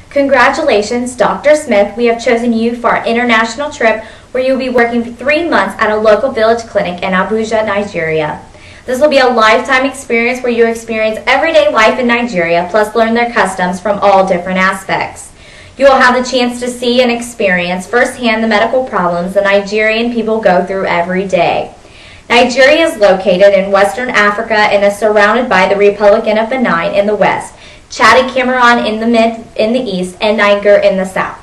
Congratulations, Dr. Smith. We have chosen you for our international trip where you'll be working for 3 months at a local village clinic in Abuja, Nigeria. This will be a lifetime experience where you experience everyday life in Nigeria, plus learn their customs from all different aspects. You will have the chance to see and experience firsthand the medical problems the Nigerian people go through every day. Nigeria is located in Western Africa and is surrounded by the Republic of Benin in the west, Chad Cameroon in the east, and Niger in the south.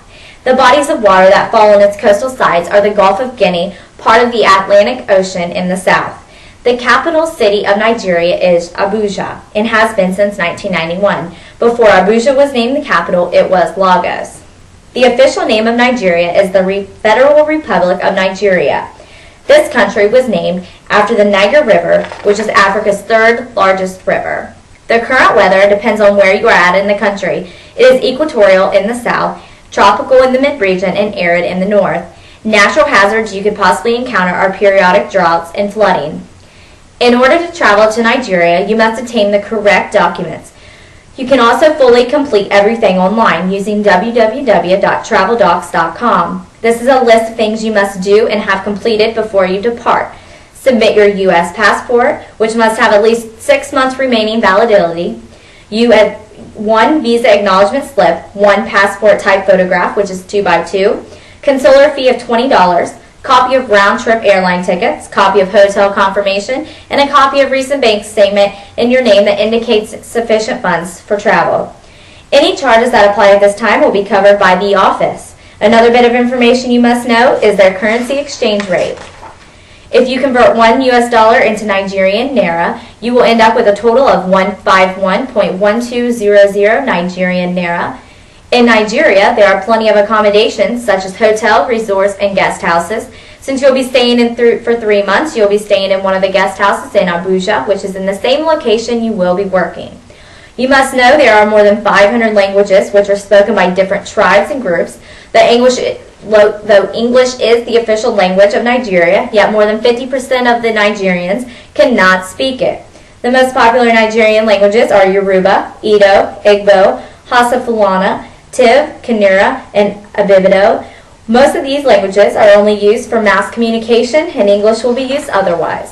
The bodies of water that fall on its coastal sides are the Gulf of Guinea, part of the Atlantic Ocean in the south. The capital city of Nigeria is Abuja and has been since 1991. Before Abuja was named the capital, it was Lagos. The official name of Nigeria is the Federal Republic of Nigeria. This country was named after the Niger River, which is Africa's third largest river. The current weather depends on where you are at in the country. It is equatorial in the south, tropical in the mid-region, and arid in the north. Natural hazards you could possibly encounter are periodic droughts and flooding. In order to travel to Nigeria, you must obtain the correct documents. You can also fully complete everything online using www.traveldocs.com. This is a list of things you must do and have completed before you depart. Submit your U.S. passport, which must have at least 6 months remaining validity. One visa acknowledgement slip, 1 passport type photograph, which is 2x2, consular fee of $20, copy of round-trip airline tickets, copy of hotel confirmation, and a copy of recent bank statement in your name that indicates sufficient funds for travel. Any charges that apply at this time will be covered by the office. Another bit of information you must know is their currency exchange rate. If you convert $1 into Nigerian Naira, you will end up with a total of 151.1200 Nigerian Naira. In Nigeria, there are plenty of accommodations such as hotel, resorts, and guest houses. Since you'll be staying for 3 months, you'll be staying in one of the guest houses in Abuja, which is in the same location you will be working. You must know there are more than 500 languages which are spoken by different tribes and groups. Though English is the official language of Nigeria, yet more than 50% of the Nigerians cannot speak it. The most popular Nigerian languages are Yoruba, Edo, Igbo, Hausa Fulani, Tiv, Kanuri, and Ibibido. Most of these languages are only used for mass communication, and English will be used otherwise.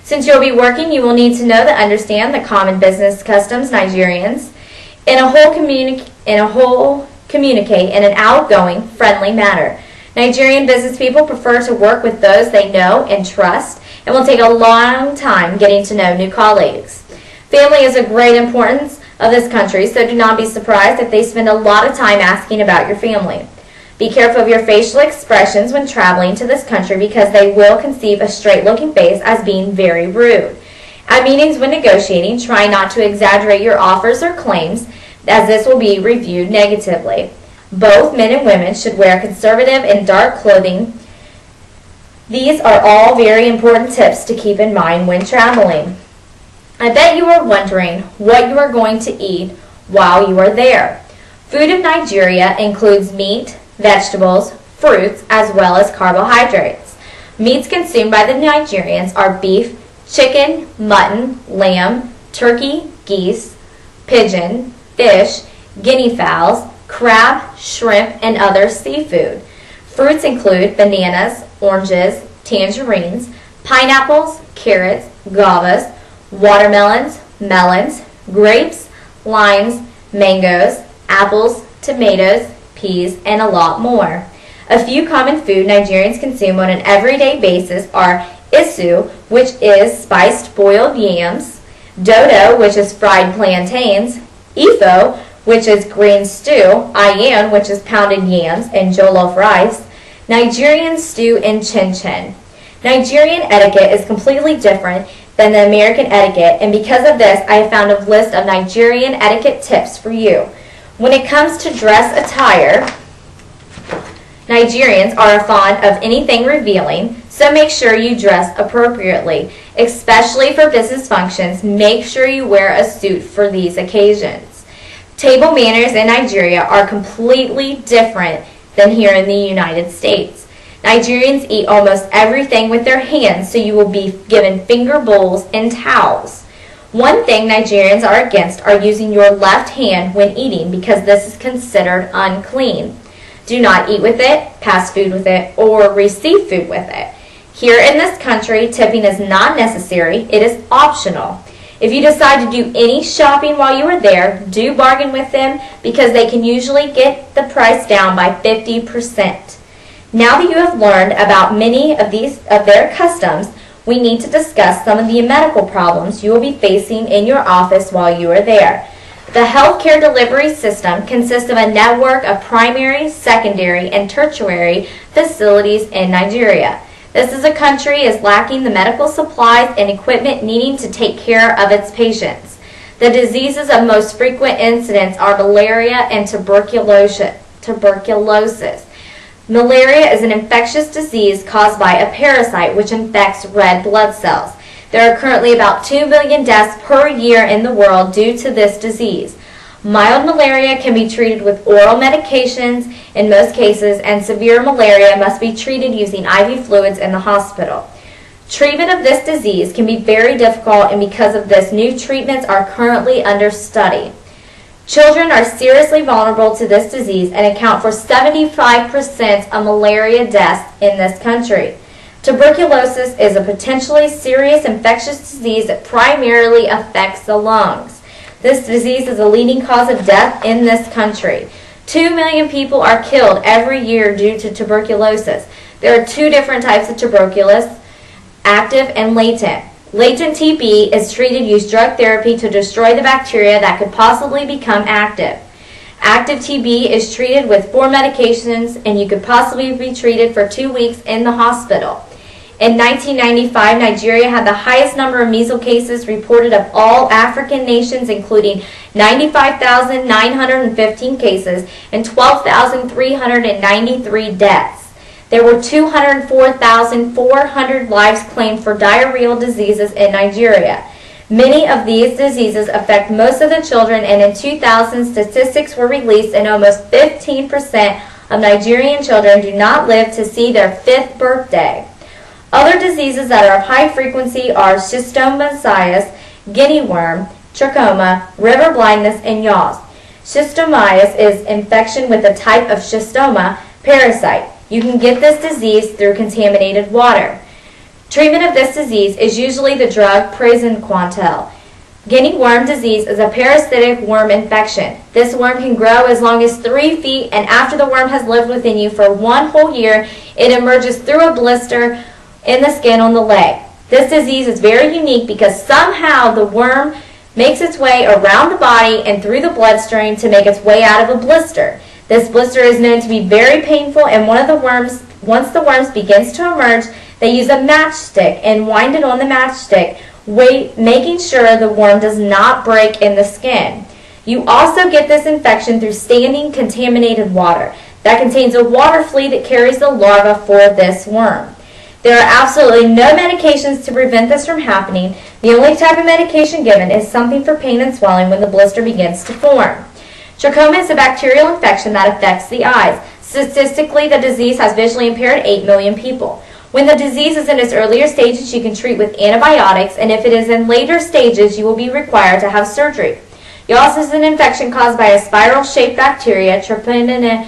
Since you'll be working, you will need to know and understand the common business customs Nigerians communicate in an outgoing, friendly manner. Nigerian business people prefer to work with those they know and trust, and will take a long time getting to know new colleagues. Family is of great importance of this country, so do not be surprised if they spend a lot of time asking about your family. Be careful of your facial expressions when traveling to this country because they will conceive a straight-looking face as being very rude. At meetings when negotiating, try not to exaggerate your offers or claims, as this will be reviewed negatively. Both men and women should wear conservative and dark clothing. These are all very important tips to keep in mind when traveling. I bet you are wondering what you are going to eat while you are there. Food in Nigeria includes meat, vegetables, fruits, as well as carbohydrates. Meats consumed by the Nigerians are beef, chicken, mutton, lamb, turkey, geese, pigeon, fish, guinea fowls, crab, shrimp, and other seafood. Fruits include bananas, oranges, tangerines, pineapples, carrots, guavas, watermelons, melons, grapes, limes, mangoes, apples, tomatoes, peas, and a lot more. A few common food Nigerians consume on an everyday basis are isu, which is spiced boiled yams, dodo, which is fried plantains, ifo, which is green stew, ayan, which is pounded yams, and jollof rice, Nigerian stew, and chin-chin. Nigerian etiquette is completely different than the American etiquette, and because of this, I have found a list of Nigerian etiquette tips for you. When it comes to dress attire, Nigerians are fond of anything revealing, so make sure you dress appropriately. Especially for business functions, make sure you wear a suit for these occasions. Table manners in Nigeria are completely different than here in the United States. Nigerians eat almost everything with their hands, so you will be given finger bowls and towels. One thing Nigerians are against are using your left hand when eating because this is considered unclean. Do not eat with it, pass food with it, or receive food with it. Here in this country, tipping is not necessary, it is optional. If you decide to do any shopping while you are there, do bargain with them because they can usually get the price down by 50%. Now that you have learned about many of their customs, we need to discuss some of the medical problems you will be facing in your office while you are there. The healthcare delivery system consists of a network of primary, secondary, and tertiary facilities in Nigeria. This is a country is lacking the medical supplies and equipment needing to take care of its patients. The diseases of most frequent incidence are malaria and tuberculosis. Malaria is an infectious disease caused by a parasite which infects red blood cells. There are currently about 2 million deaths per year in the world due to this disease. Mild malaria can be treated with oral medications in most cases, and severe malaria must be treated using IV fluids in the hospital. Treatment of this disease can be very difficult, and because of this, new treatments are currently under study. Children are seriously vulnerable to this disease and account for 75% of malaria deaths in this country. Tuberculosis is a potentially serious infectious disease that primarily affects the lungs. This disease is a leading cause of death in this country. 2 million people are killed every year due to tuberculosis. There are two different types of tuberculosis, active and latent. Latent TB is treated using drug therapy to destroy the bacteria that could possibly become active. Active TB is treated with 4 medications, and you could possibly be treated for 2 weeks in the hospital. In 1995, Nigeria had the highest number of measles cases reported of all African nations, including 95,915 cases and 12,393 deaths. There were 204,400 lives claimed for diarrheal diseases in Nigeria. Many of these diseases affect most of the children, and in 2000, statistics were released and almost 15% of Nigerian children do not live to see their 5th birthday. Other diseases that are of high frequency are schistosomiasis, guinea worm, trachoma, river blindness, and yaws. Schistosomiasis is infection with a type of schistoma parasite. You can get this disease through contaminated water. Treatment of this disease is usually the drug praziquantel. Guinea worm disease is a parasitic worm infection. This worm can grow as long as 3 feet, and after the worm has lived within you for 1 whole year, it emerges through a blister in the skin on the leg. This disease is very unique because somehow the worm makes its way around the body and through the bloodstream to make its way out of a blister. This blister is known to be very painful, and once the worm begins to emerge, they use a matchstick and wind it on the matchstick, making sure the worm does not break in the skin. You also get this infection through standing contaminated water that contains a water flea that carries the larva for this worm. There are absolutely no medications to prevent this from happening. The only type of medication given is something for pain and swelling when the blister begins to form. Trachoma is a bacterial infection that affects the eyes. Statistically, the disease has visually impaired 8 million people. When the disease is in its earlier stages, you can treat with antibiotics, and if it is in later stages, you will be required to have surgery. Yaws is an infection caused by a spiral-shaped bacteria, Treponema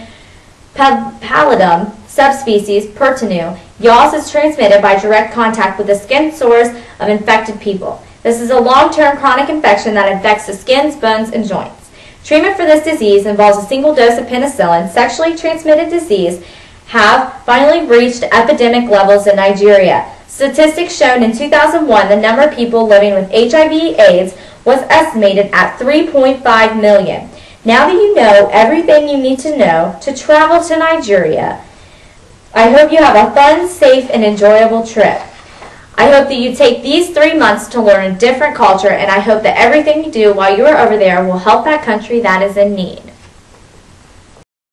pallidum, subspecies pertinu. Yaws is transmitted by direct contact with the skin sores of infected people. This is a long-term chronic infection that infects the skins, bones, and joints. Treatment for this disease involves a single dose of penicillin. Sexually transmitted disease have finally reached epidemic levels in Nigeria. Statistics shown in 2001, the number of people living with HIV/AIDS was estimated at 3.5 million. Now that you know everything you need to know to travel to Nigeria, I hope you have a fun, safe, and enjoyable trip. I hope that you take these 3 months to learn a different culture, and I hope that everything you do while you are over there will help that country that is in need.